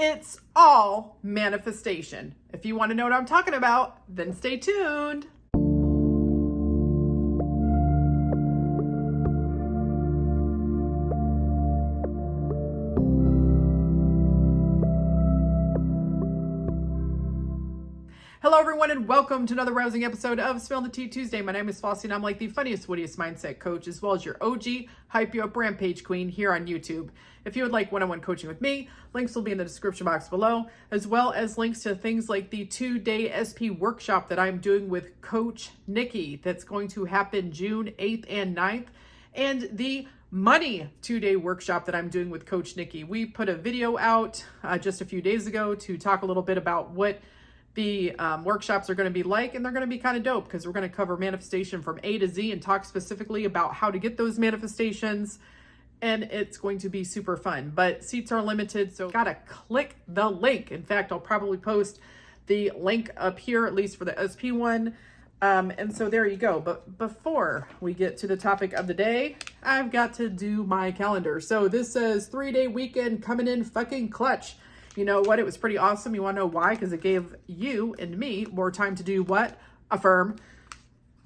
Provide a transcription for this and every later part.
It's all manifestation. If you want to know what I'm talking about, then stay tuned. Hello everyone and welcome to another rousing episode of Spill the Tea Tuesday. My name is Flossie and I'm like the funniest, wittiest mindset coach as well as your OG hype you up rampage queen here on YouTube. If you would like one-on-one coaching with me, links will be in the description box below, as well as links to things like the 2-day SP workshop that I'm doing with Coach Nikki that's going to happen June 8th and 9th, and the money 2-day workshop that I'm doing with Coach Nikki. We put a video out just a few days ago to talk a little bit about what the workshops are going to be like, and they're going to be kind of dope because we're going to cover manifestation from A to Z and talk specifically about how to get those manifestations, and it's going to be super fun. But seats are limited, so gotta click the link. In fact, I'll probably post the link up here, at least for the SP one. And so there you go. But before we get to the topic of the day, I've got to do my calendar. So this says 3-day weekend coming in fucking clutch. You know what? It was pretty awesome. You want to know why? Because it gave you and me more time to do what? Affirm.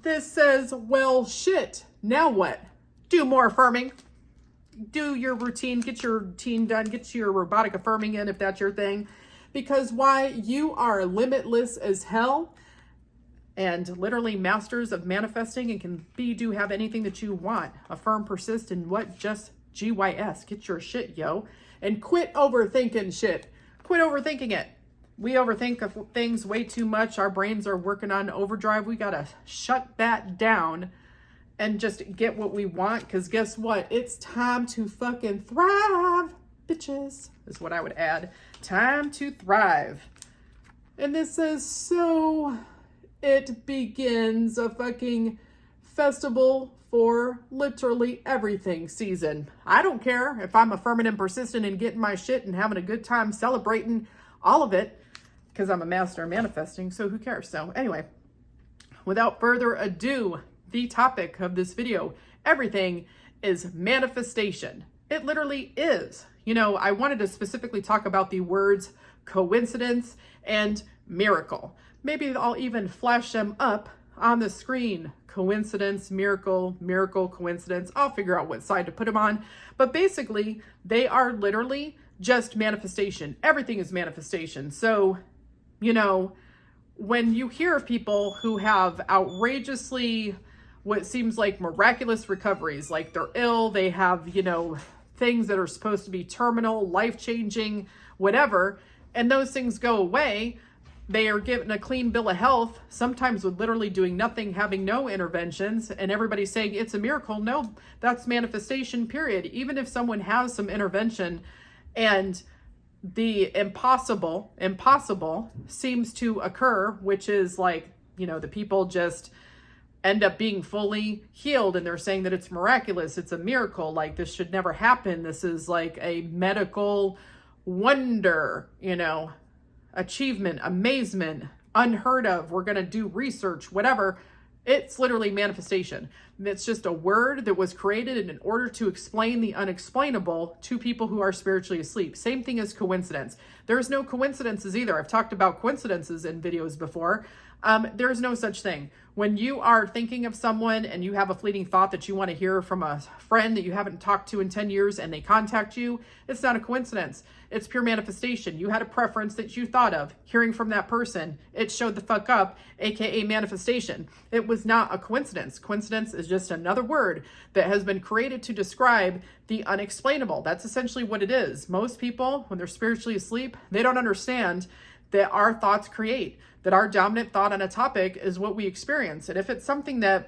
This says, well, shit. Now what? Do more affirming. Do your routine. Get your routine done. Get your robotic affirming in if that's your thing. Because why? You are limitless as hell and literally masters of manifesting and can have anything that you want. Affirm, persist, and what? Just GYS. Get your shit, yo. And quit overthinking shit. Quit overthinking it. We overthink of things way too much. Our brains are working on overdrive. We got to shut that down and just get what we want. Because guess what? It's time to fucking thrive, bitches, is what I would add. Time to thrive. And this says, so it begins a fucking festival for literally everything season. I don't care if I'm affirming and persistent and getting my shit and having a good time celebrating all of it because I'm a master manifesting, so who cares? So anyway, without further ado, the topic of this video, everything is manifestation. It literally is. You know, I wanted to specifically talk about the words coincidence and miracle. Maybe I'll even flash them up on the screen. Coincidence, miracle, miracle, coincidence. I'll figure out what side to put them on. But basically, they are literally just manifestation. Everything is manifestation. So, you know, when you hear of people who have outrageously, what seems like miraculous recoveries, like they're ill, they have, you know, things that are supposed to be terminal, life-changing, whatever, and those things go away, they are given a clean bill of health, sometimes with literally doing nothing, having no interventions, and everybody's saying it's a miracle. No, that's manifestation, period. Even if someone has some intervention and the impossible seems to occur, which is like, you know, the people just end up being fully healed and they're saying that it's miraculous, it's a miracle, like this should never happen. This is like a medical wonder, you know, achievement, amazement, unheard of, we're going to do research, whatever. It's literally manifestation. It's just a word that was created in order to explain the unexplainable to people who are spiritually asleep. Same thing as coincidence. There's no coincidences either. I've talked about coincidences in videos before. There's no such thing. When you are thinking of someone and you have a fleeting thought that you want to hear from a friend that you haven't talked to in 10 years and they contact you, it's not a coincidence. It's pure manifestation. You had a preference that you thought of. Hearing from that person, it showed the fuck up, aka manifestation. It was not a coincidence. Coincidence is just another word that has been created to describe the unexplainable. That's essentially what it is. Most people, when they're spiritually asleep, they don't understand that our thoughts create, that our dominant thought on a topic is what we experience. And if it's something that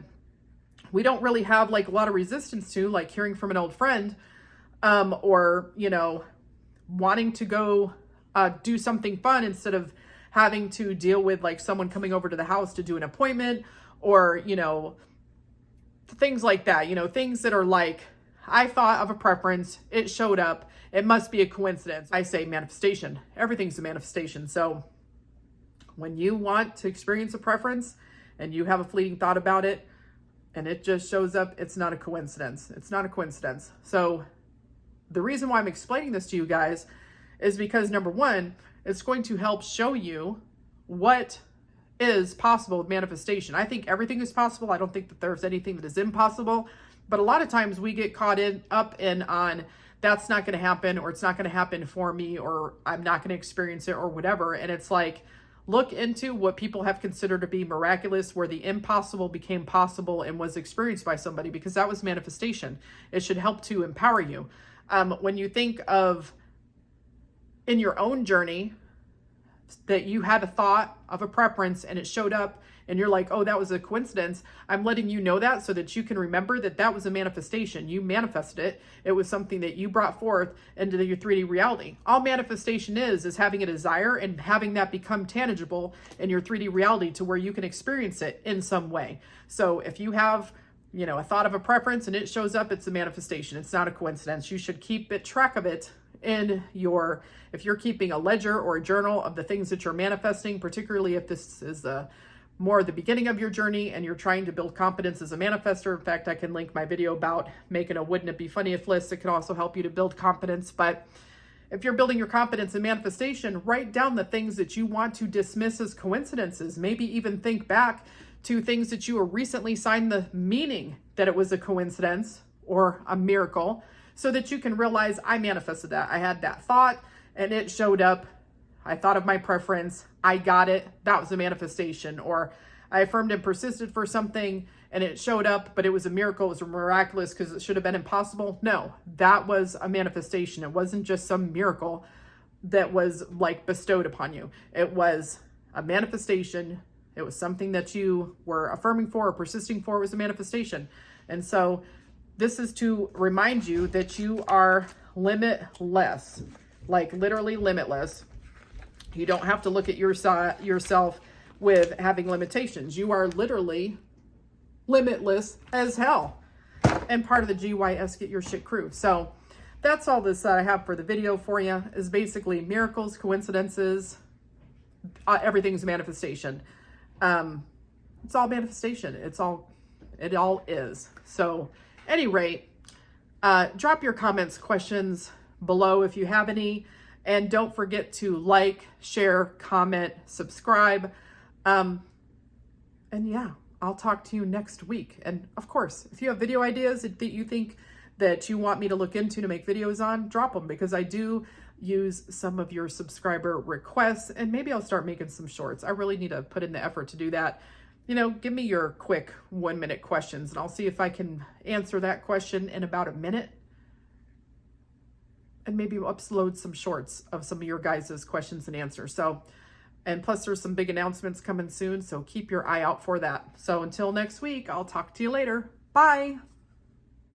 we don't really have like a lot of resistance to, like hearing from an old friend, or, you know, wanting to go do something fun instead of having to deal with like someone coming over to the house to do an appointment, or, you know, things like that, you know, things that are like, I thought of a preference, it showed up, it must be a coincidence. I say manifestation. Everything's a manifestation. So when you want to experience a preference and you have a fleeting thought about it and it just shows up, it's not a coincidence. It's not a coincidence. So the reason why I'm explaining this to you guys is because number one, it's going to help show you what is possible with manifestation. I think everything is possible. I don't think that there's anything that is impossible, but a lot of times we get caught up in on that's not going to happen, or it's not going to happen for me, or I'm not going to experience it, or whatever. And it's like, look into what people have considered to be miraculous, where the impossible became possible and was experienced by somebody, because that was manifestation. It should help to empower you. When you think of in your own journey that you had a thought of a preference and it showed up and you're like, oh, that was a coincidence, I'm letting you know that so that you can remember that that was a manifestation. You manifested it. It was something that you brought forth into your 3D reality. All manifestation is having a desire and having that become tangible in your 3D reality to where you can experience it in some way. So if you have, you know, a thought of a preference and it shows up, it's a manifestation. It's not a coincidence. You should keep track of it in your, if you're keeping a ledger or a journal of the things that you're manifesting, particularly if this is more the beginning of your journey and you're trying to build confidence as a manifestor. In fact, I can link my video about making a wouldn't it be funny if list. It can also help you to build confidence. But if you're building your confidence in manifestation, write down the things that you want to dismiss as coincidences. Maybe even think back to things that you were recently signed the meaning that it was a coincidence or a miracle, so that you can realize, I manifested that. I had that thought and it showed up. I thought of my preference. I got it. That was a manifestation. Or I affirmed and persisted for something and it showed up, but it was a miracle. It was miraculous because it should have been impossible. No, that was a manifestation. It wasn't just some miracle that was like bestowed upon you. It was a manifestation. It was something that you were affirming for or persisting for. It was a manifestation. And so this is to remind you that you are limitless, like literally limitless. You don't have to look at yourself with having limitations. You are literally limitless as hell and part of the GYS Get Your Shit crew. So that's all this I have for the video for you, is basically miracles, coincidences, everything's manifestation. It's all manifestation. It all is. So any rate, drop your comments, questions below if you have any, and don't forget to like, share, comment, subscribe. And yeah, I'll talk to you next week. And of course, if you have video ideas that you think that you want me to look into to make videos on, drop them, because I do use some of your subscriber requests, and maybe I'll start making some shorts. I really need to put in the effort to do that. You know, give me your quick 1-minute questions and I'll see if I can answer that question in about a minute. And maybe upload some shorts of some of your guys' questions and answers. So, and plus there's some big announcements coming soon, so keep your eye out for that. So until next week, I'll talk to you later. Bye.